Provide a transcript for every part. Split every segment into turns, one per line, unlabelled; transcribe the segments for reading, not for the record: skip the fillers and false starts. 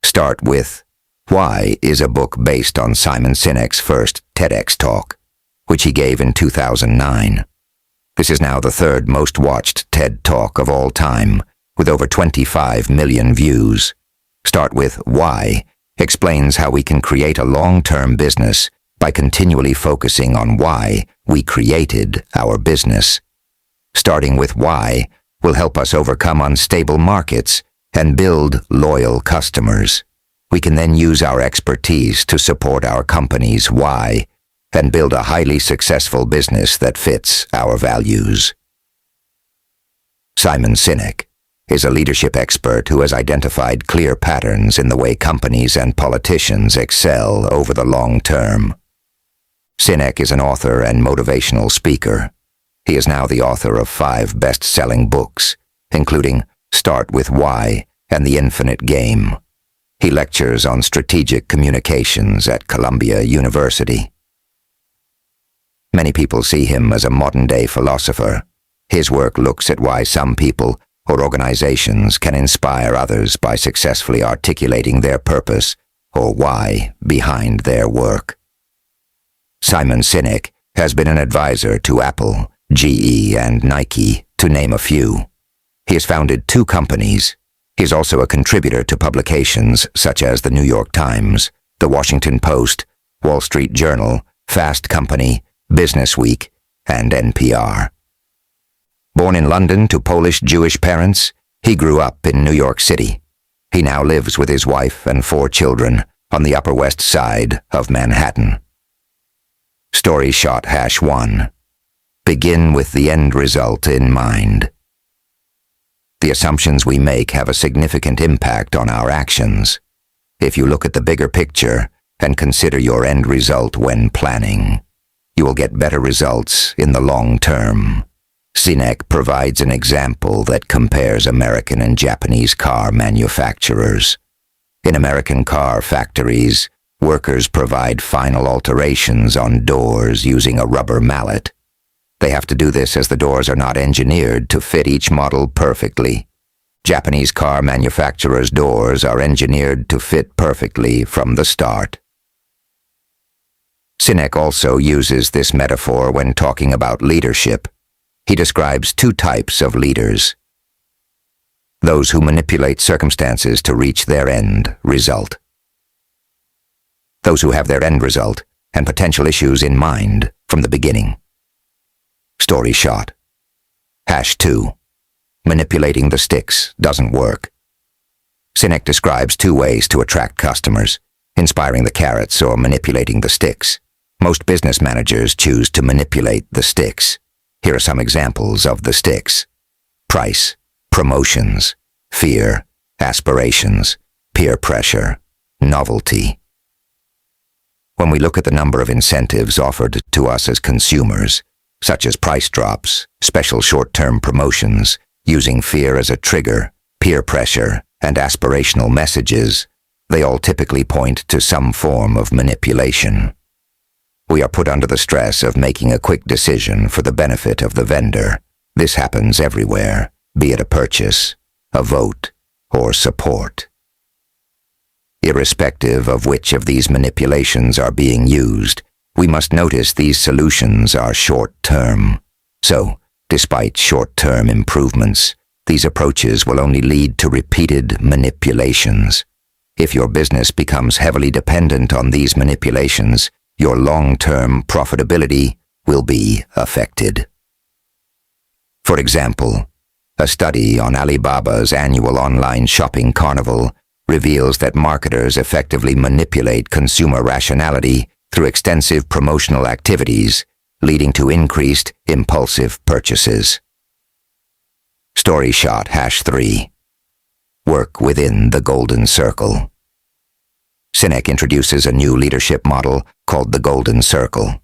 Start with Why is a book based on Simon Sinek's first TEDx talk, which he gave in 2009. This is now the third most watched TED Talk of all time, with over 25 million views. Start with Why explains how we can create a long-term business by continually focusing on why we created our business. Starting with why will help us overcome unstable markets and build loyal customers. We can then use our expertise to support our company's why and build a highly successful business that fits our values. Simon Sinek is a leadership expert who has identified clear patterns in the way companies and politicians excel over the long term. Sinek is an author and motivational speaker. He is now the author of 5 best-selling books, including Start with Why and The Infinite Game. He lectures on strategic communications at Columbia University. Many people see him as a modern-day philosopher. His work looks at why some people or organizations can inspire others by successfully articulating their purpose or why behind their work. Simon Sinek has been an advisor to Apple, GE, and Nike, to name a few. He has founded 2 companies. He is also a contributor to publications such as the New York Times, the Washington Post, Wall Street Journal, Fast Company, Business Week, and NPR. Born in London to Polish Jewish parents, he grew up in New York City. He now lives with his wife and 4 children on the Upper West Side of Manhattan. Story shot #1. Begin with the end result in mind. The assumptions we make have a significant impact on our actions. If you look at the bigger picture and consider your end result when planning, you will get better results in the long term. Sinek provides an example that compares American and Japanese car manufacturers. In American car factories, workers provide final alterations on doors using a rubber mallet. They have to do this as the doors are not engineered to fit each model perfectly. Japanese car manufacturers' doors are engineered to fit perfectly from the start. Sinek also uses this metaphor when talking about leadership. He describes 2 types of leaders: those who manipulate circumstances to reach their end result. Those who have their end result and potential issues in mind from the beginning. Story shot #2. Manipulating the sticks doesn't work. Sinek describes 2 ways to attract customers: inspiring the carrots or manipulating the sticks. Most business managers choose to manipulate the sticks. Here are some examples of the sticks: price, promotions, fear, aspirations, peer pressure, novelty. When we look at the number of incentives offered to us as consumers, such as price drops, special short-term promotions, using fear as a trigger, peer pressure, and aspirational messages, they all typically point to some form of manipulation. We are put under the stress of making a quick decision for the benefit of the vendor. This happens everywhere, be it a purchase, a vote, or support. Irrespective of which of these manipulations are being used, we must notice these solutions are short-term. So, despite short-term improvements, these approaches will only lead to repeated manipulations. If your business becomes heavily dependent on these manipulations, your long-term profitability will be affected. For example, a study on Alibaba's annual online shopping carnival reveals that marketers effectively manipulate consumer rationality through extensive promotional activities, leading to increased impulsive purchases. Story shot #3. Work within the Golden Circle. Sinek introduces a new leadership model called the Golden Circle.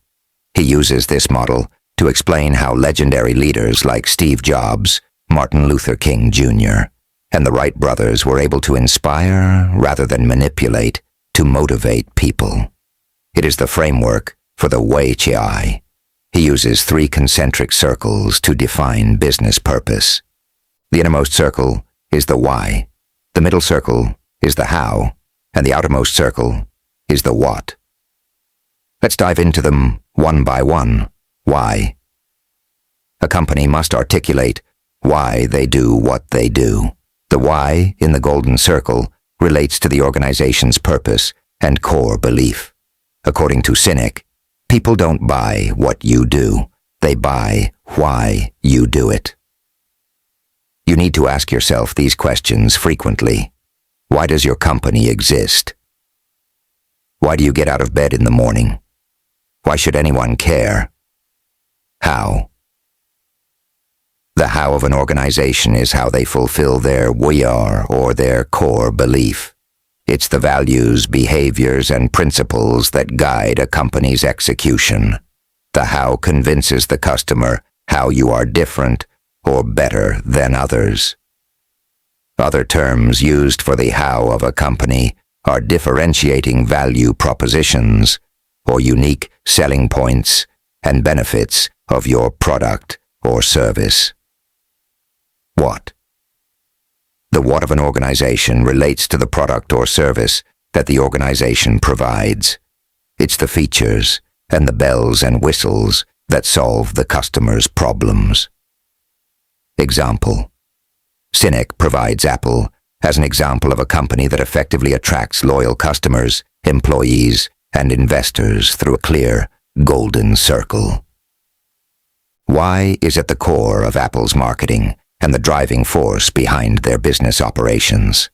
He uses this model to explain how legendary leaders like Steve Jobs, Martin Luther King Jr., and the Wright brothers were able to inspire, rather than manipulate, to motivate people. It is the framework for the Wei Chi. He uses 3 concentric circles to define business purpose. The innermost circle is the why, the middle circle is the how, and the outermost circle is the what. Let's dive into them one by one. Why? A company must articulate why they do what they do. The why in the golden circle relates to the organization's purpose and core belief. According to Sinek, people don't buy what you do, they buy why you do it. You need to ask yourself these questions frequently. Why does your company exist? Why do you get out of bed in the morning? Why should anyone care? How? The how of an organization is how they fulfill their we are or their core belief. It's the values, behaviors, and principles that guide a company's execution. The how convinces the customer how you are different or better than others. Other terms used for the how of a company are differentiating value propositions or unique selling points and benefits of your product or service. What? The what of an organization relates to the product or service that the organization provides. It's the features and the bells and whistles that solve the customer's problems. Example. Sinek provides Apple as an example of a company that effectively attracts loyal customers, employees, and investors through a clear, golden circle. Why is at the core of Apple's marketing and the driving force behind their business operations.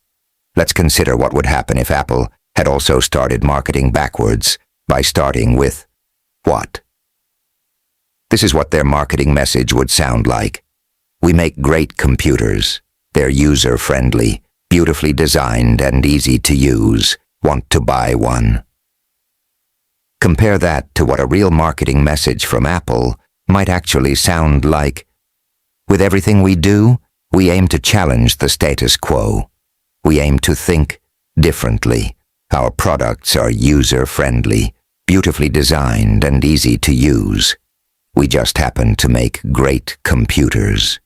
Let's consider what would happen if Apple had also started marketing backwards by starting with what? This is what their marketing message would sound like. We make great computers. They're user-friendly, beautifully designed, and easy to use. Want to buy one? Compare that to what a real marketing message from Apple might actually sound like. With everything we do, we aim to challenge the status quo. We aim to think differently. Our products are user-friendly, beautifully designed, and easy to use. We just happen to make great computers.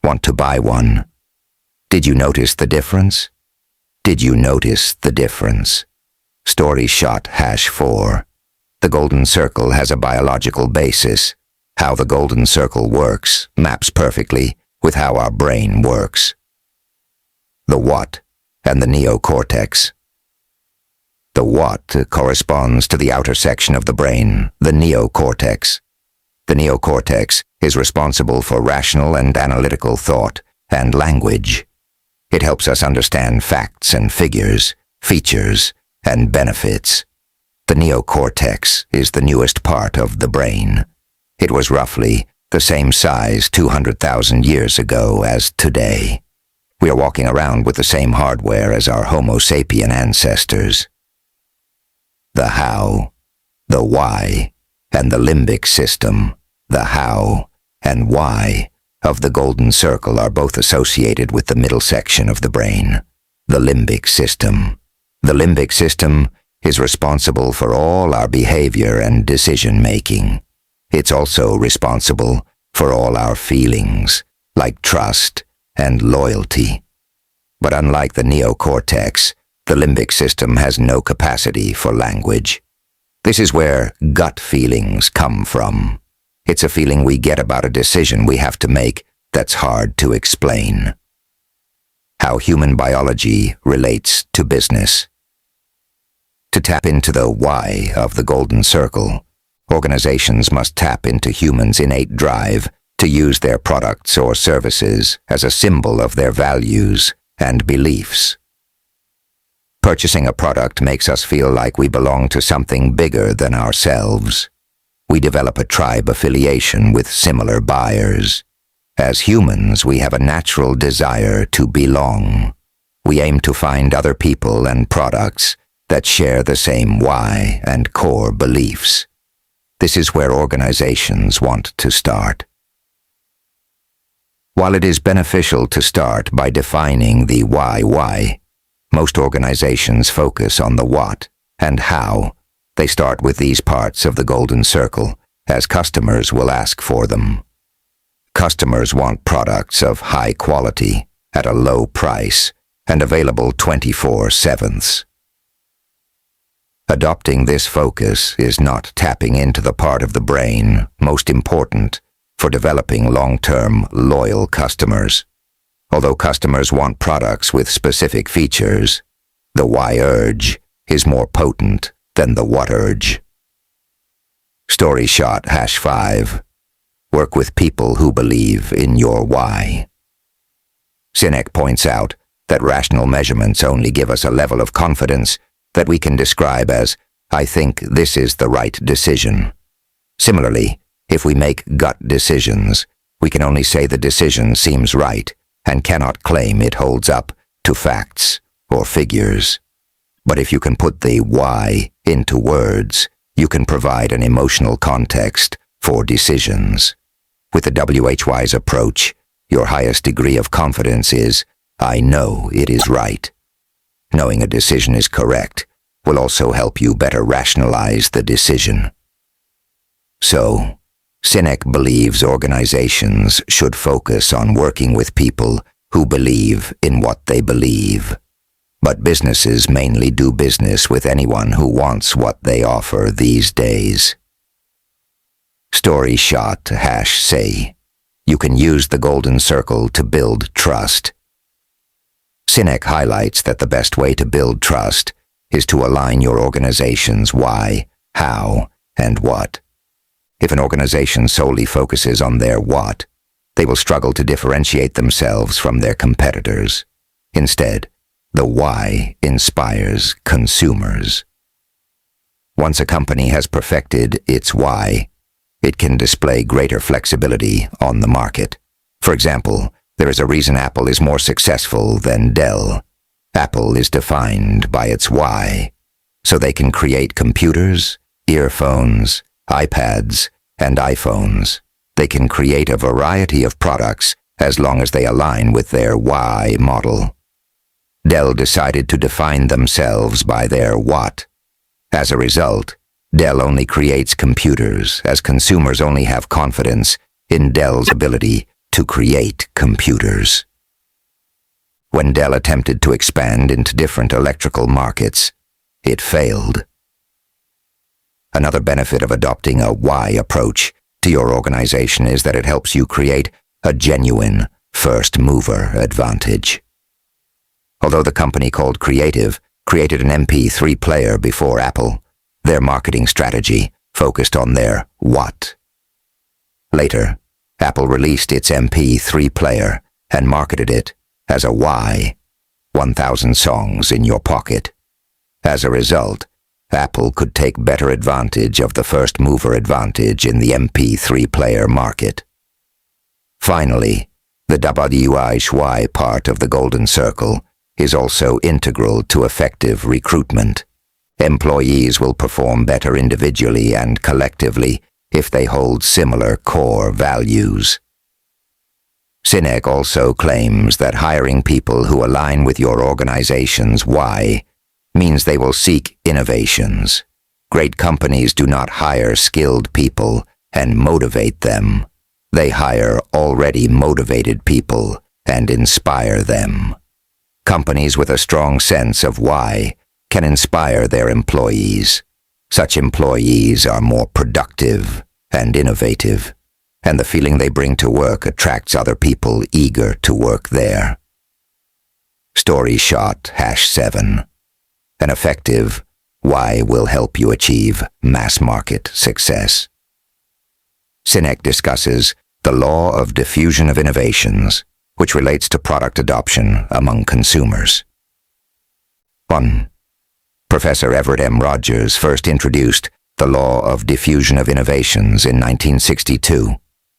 Want to buy one? Did you notice the difference? Did you notice the difference? Story shot #4. The golden circle has a biological basis. How the golden circle works maps perfectly with how our brain works. The what and the neocortex. The what corresponds to the outer section of the brain, the neocortex. The neocortex is responsible for rational and analytical thought and language. It helps us understand facts and figures, features, and benefits. The neocortex is the newest part of the brain. It was roughly the same size 200,000 years ago as today. We are walking around with the same hardware as our Homo sapien ancestors. The how, the why, and the limbic system, the how and why of the golden circle are both associated with the middle section of the brain, the limbic system. The limbic system is responsible for all our behavior and decision-making. It's also responsible for all our feelings, like trust and loyalty. But unlike the neocortex, the limbic system has no capacity for language. This is where gut feelings come from. It's a feeling we get about a decision we have to make that's hard to explain. How human biology relates to business. To tap into the why of the golden circle, organizations must tap into humans' innate drive to use their products or services as a symbol of their values and beliefs. Purchasing a product makes us feel like we belong to something bigger than ourselves. We develop a tribe affiliation with similar buyers. As humans, we have a natural desire to belong. We aim to find other people and products that share the same why and core beliefs. This is where organizations want to start. While it is beneficial to start by defining the why, most organizations focus on the what and how. They start with these parts of the golden circle, as customers will ask for them. Customers want products of high quality, at a low price, and available 24/7. Adopting this focus is not tapping into the part of the brain most important for developing long-term, loyal customers. Although customers want products with specific features, the why urge is more potent than the what urge. Story shot #5. Work with people who believe in your why. Sinek points out that rational measurements only give us a level of confidence that we can describe as, "I think this is the right decision." Similarly, if we make gut decisions, we can only say the decision seems right and cannot claim it holds up to facts or figures. But if you can put the why into words, you can provide an emotional context for decisions. With the WHY's approach, your highest degree of confidence is, "I know it is right." Knowing a decision is correct will also help you better rationalize the decision. So, Sinek believes organizations should focus on working with people who believe in what they believe. But businesses mainly do business with anyone who wants what they offer these days. Story shot #say. You can use the golden circle to build trust. Sinek highlights that the best way to build trust is to align your organization's why, how, and what. If an organization solely focuses on their what, they will struggle to differentiate themselves from their competitors. Instead, the why inspires consumers. Once a company has perfected its why, it can display greater flexibility on the market. For example, there is a reason Apple is more successful than Dell. Apple is defined by its why, so they can create computers, earphones, iPads, and iPhones. They can create a variety of products as long as they align with their why model. Dell decided to define themselves by their what. As a result, Dell only creates computers as consumers only have confidence in Dell's ability to create computers. When Dell attempted to expand into different electrical markets, it failed. Another benefit of adopting a why approach to your organization is that it helps you create a genuine first-mover advantage. Although the company called Creative created an MP3 player before Apple, their marketing strategy focused on their what. Later, Apple released its MP3 player and marketed it as a why, 1,000 songs in your pocket. As a result, Apple could take better advantage of the first-mover advantage in the MP3 player market. Finally, the WHY part of the Golden Circle is also integral to effective recruitment. Employees will perform better individually and collectively if they hold similar core values. Sinek also claims that hiring people who align with your organization's why means they will seek innovations. Great companies do not hire skilled people and motivate them. They hire already motivated people and inspire them. Companies with a strong sense of why can inspire their employees. Such employees are more productive and innovative, and the feeling they bring to work attracts other people eager to work there. Story shot #7. An effective why will help you achieve mass market success. Sinek discusses the law of diffusion of innovations, which relates to product adoption among consumers. 1. Professor Everett M. Rogers first introduced the law of diffusion of innovations in 1962.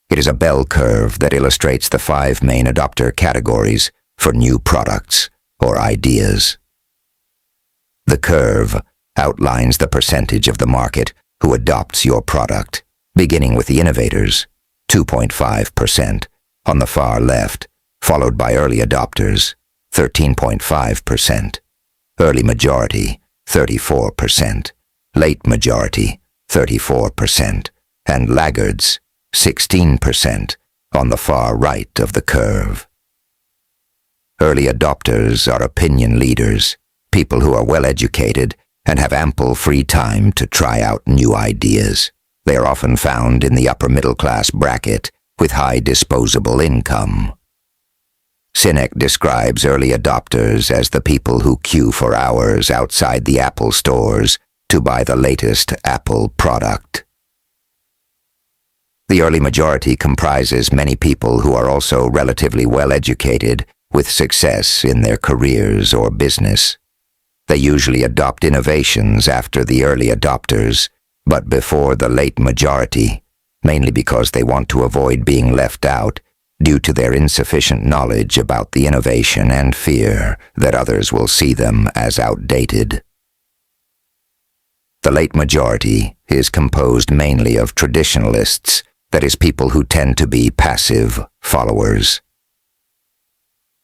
It is a bell curve that illustrates the 5 main adopter categories for new products or ideas. The curve outlines the percentage of the market who adopts your product, beginning with the innovators, 2.5%, on the far left, followed by early adopters, 13.5%, early majority, 34%, late majority, 34%, and laggards, 16%, on the far right of the curve. Early adopters are opinion leaders, people who are well educated and have ample free time to try out new ideas. They are often found in the upper middle class bracket with high disposable income. Sinek describes early adopters as the people who queue for hours outside the Apple stores to buy the latest Apple product. The early majority comprises many people who are also relatively well-educated with success in their careers or business. They usually adopt innovations after the early adopters, but before the late majority, mainly because they want to avoid being left out due to their insufficient knowledge about the innovation and fear that others will see them as outdated. The late majority is composed mainly of traditionalists, that is, people who tend to be passive followers.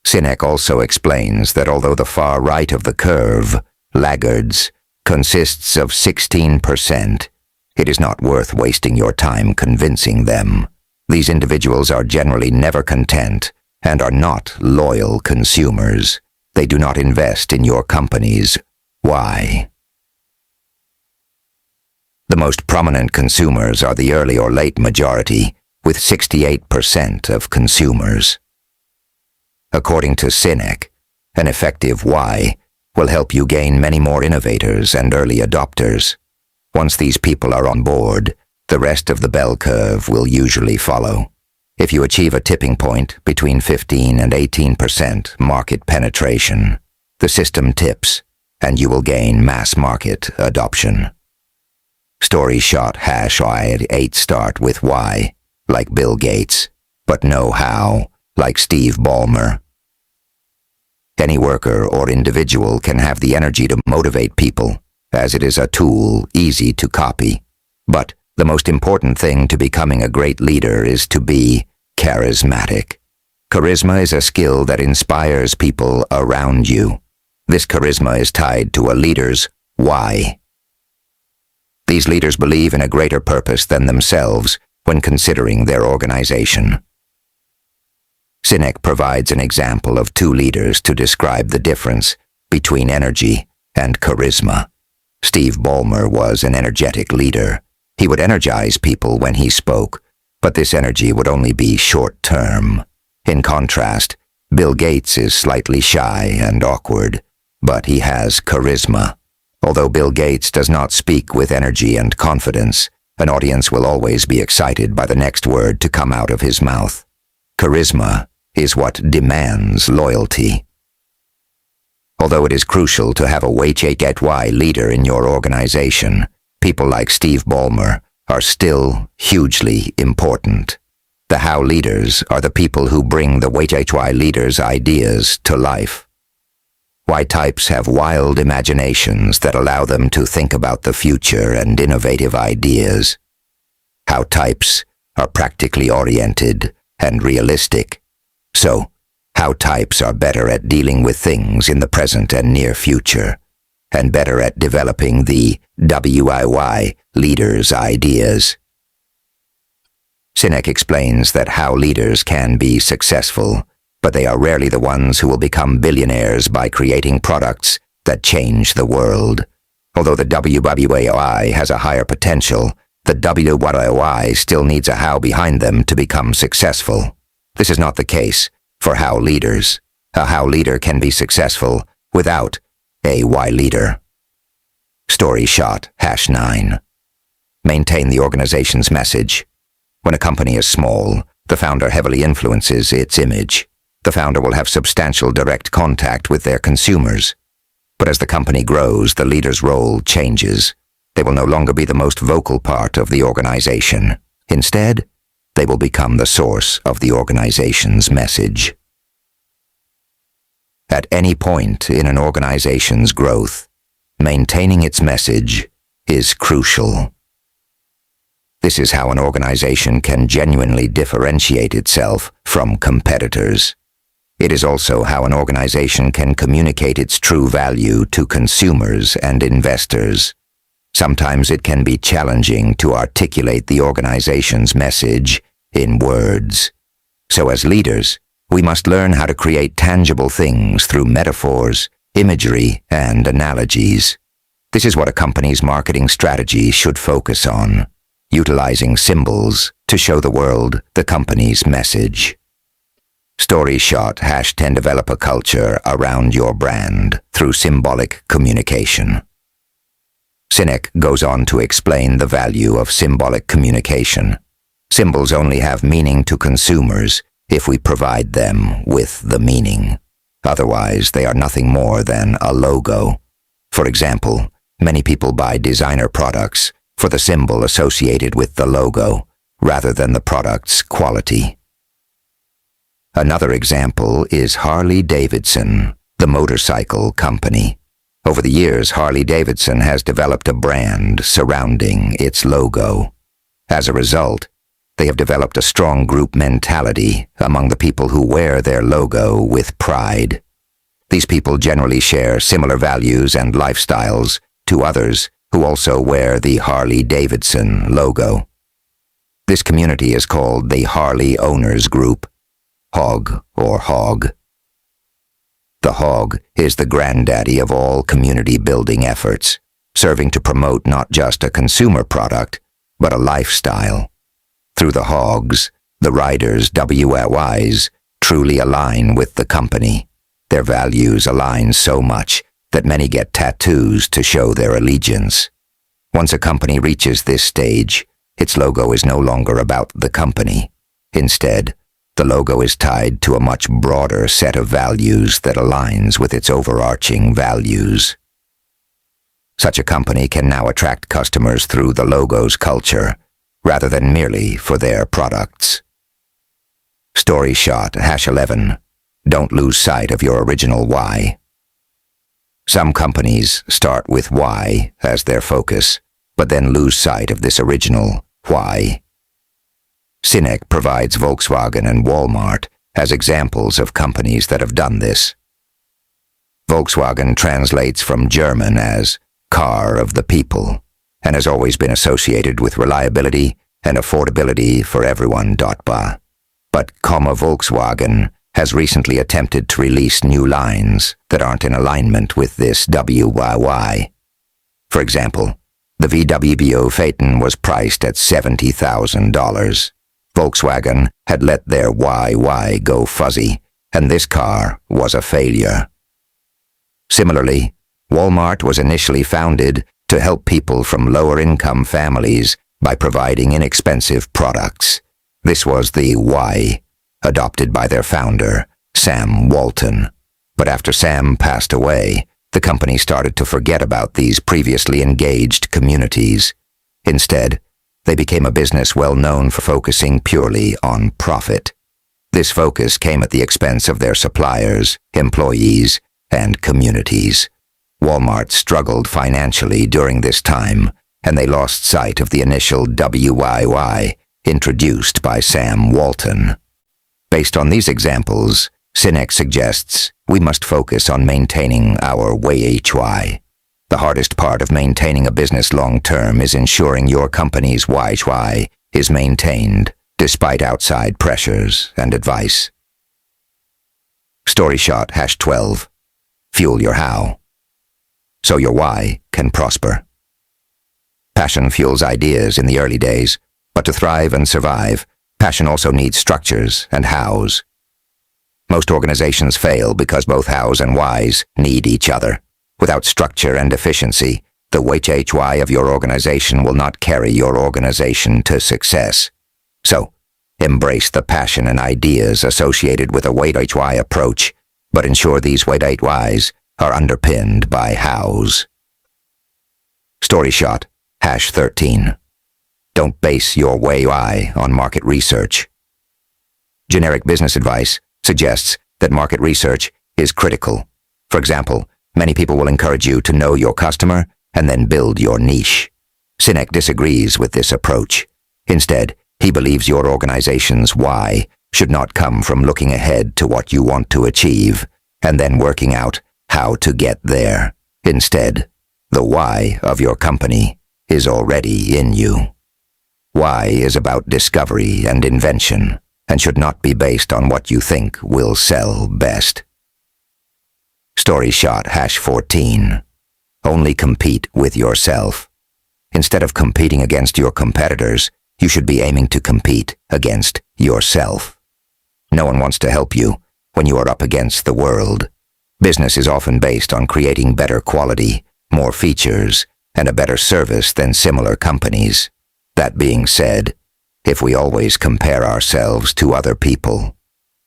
Sinek also explains that although the far right of the curve, laggards, consists of 16%, it is not worth wasting your time convincing them. These individuals are generally never content and are not loyal consumers. They do not invest in your company's why. The most prominent consumers are the early or late majority, with 68% of consumers. According to Sinek, an effective why will help you gain many more innovators and early adopters. Once these people are on board, the rest of the bell curve will usually follow. If you achieve a tipping point between 15 and 18% market penetration, the system tips, and you will gain mass market adoption. Story shot #8 start with why, like Bill Gates, but know how, like Steve Ballmer. Any worker or individual can have the energy to motivate people, as it is a tool easy to copy. But the most important thing to becoming a great leader is to be charismatic. Charisma is a skill that inspires people around you. This charisma is tied to a leader's why. These leaders believe in a greater purpose than themselves when considering their organization. Sinek provides an example of two leaders to describe the difference between energy and charisma. Steve Ballmer was an energetic leader. He would energize people when he spoke, but this energy would only be short-term. In contrast, Bill Gates is slightly shy and awkward, but he has charisma. Although Bill Gates does not speak with energy and confidence, an audience will always be excited by the next word to come out of his mouth. Charisma is what demands loyalty. Although it is crucial to have a why leader in your organization, people like Steve Ballmer are still hugely important. The how leaders are the people who bring the why leaders' ideas to life. Why types have wild imaginations that allow them to think about the future and innovative ideas. How types are practically oriented and realistic. So, how types are better at dealing with things in the present and near future, and better at developing the why leaders' ideas. Sinek explains that how leaders can be successful, but they are rarely the ones who will become billionaires by creating products that change the world. Although the why has a higher potential, the why still needs a how behind them to become successful. This is not the case for how leaders. A how leader can be successful without a why leader. Story shot #9. Maintain the organization's message. When a company is small, the founder heavily influences its image. The founder will have substantial direct contact with their consumers. But as the company grows, the leader's role changes. They will no longer be the most vocal part of the organization. Instead, they will become the source of the organization's message. At any point in an organization's growth, maintaining its message is crucial. This is how an organization can genuinely differentiate itself from competitors. It is also how an organization can communicate its true value to consumers and investors. Sometimes it can be challenging to articulate the organization's message in words. So as leaders, we must learn how to create tangible things through metaphors, imagery, and analogies. This is what a company's marketing strategy should focus on, utilizing symbols to show the world the company's message. Story shot #10 develop a culture around your brand through symbolic communication. Sinek goes on to explain the value of symbolic communication. Symbols only have meaning to consumers if we provide them with the meaning. Otherwise, they are nothing more than a logo. For example, many people buy designer products for the symbol associated with the logo, rather than the product's quality. Another example is Harley-Davidson, the motorcycle company. Over the years, Harley-Davidson has developed a brand surrounding its logo. As a result, they have developed a strong group mentality among the people who wear their logo with pride. These people generally share similar values and lifestyles to others who also wear the Harley-Davidson logo. This community is called the Harley Owners Group, HOG or HOG. The HOG is the granddaddy of all community-building efforts, serving to promote not just a consumer product, but a lifestyle. Through the HOGs, the riders' WLYs truly align with the company. Their values align so much that many get tattoos to show their allegiance. Once a company reaches this stage, its logo is no longer about the company. Instead, the logo is tied to a much broader set of values that aligns with its overarching values. Such a company can now attract customers through the logo's culture, rather than merely for their products. Story shot #11. Don't lose sight of your original why. Some companies start with why as their focus, but then lose sight of this original why. Sinek provides Volkswagen and Walmart as examples of companies that have done this. Volkswagen translates from German as car of the people, and has always been associated with reliability and affordability for everyone. But Volkswagen has recently attempted to release new lines that aren't in alignment with this WYY. For example, the VW Phaeton was priced at $70,000. Volkswagen had let their YY go fuzzy, and this car was a failure. Similarly, Walmart was initially founded to help people from lower-income families by providing inexpensive products. This was the Y, adopted by their founder, Sam Walton. But after Sam passed away, the company started to forget about these previously engaged communities. Instead, they became a business well known for focusing purely on profit. This focus came at the expense of their suppliers, employees, and communities. Walmart struggled financially during this time, and they lost sight of the initial WYY introduced by Sam Walton. Based on these examples, Sinek suggests we must focus on maintaining our WHY. The hardest part of maintaining a business long-term is ensuring your company's WHY is maintained despite outside pressures and advice. Story shot #12. Fuel your how, so your why can prosper. Passion fuels ideas in the early days, but to thrive and survive, passion also needs structures and hows. Most organizations fail because both hows and whys need each other. Without structure and efficiency, the WHY of your organization will not carry your organization to success. So, embrace the passion and ideas associated with a WHY approach, but ensure these WHYs are underpinned by hows. Story shot #13. Don't base your WHY on market research. Generic business advice suggests that market research is critical. For example, many people will encourage you to know your customer and then build your niche. Sinek disagrees with this approach. Instead, he believes your organization's why should not come from looking ahead to what you want to achieve and then working out how to get there. Instead, the why of your company is already in you. Why is about discovery and invention and should not be based on what you think will sell best. Story shot #14. Only compete with yourself. Instead of competing against your competitors, you should be aiming to compete against yourself. No one wants to help you when you are up against the world. Business is often based on creating better quality, more features, and a better service than similar companies. That being said, if we always compare ourselves to other people,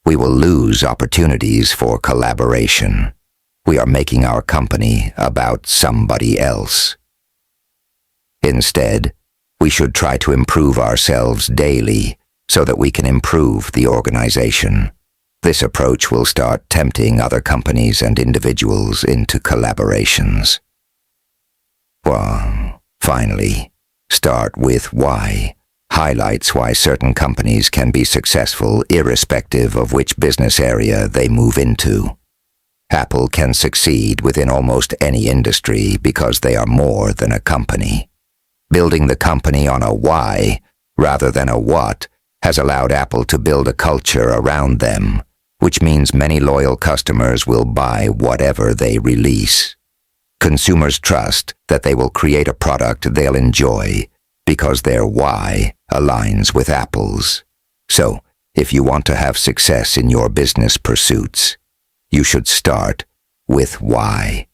we will lose opportunities for collaboration. We are making our company about somebody else. Instead, we should try to improve ourselves daily so that we can improve the organization. This approach will start tempting other companies and individuals into collaborations. Well, finally, start with why. Highlights why certain companies can be successful irrespective of which business area they move into. Apple can succeed within almost any industry because they are more than a company. Building the company on a why rather than a what has allowed Apple to build a culture around them, which means many loyal customers will buy whatever they release. Consumers trust that they will create a product they'll enjoy because their why aligns with Apple's. So, if you want to have success in your business pursuits, you should start with why.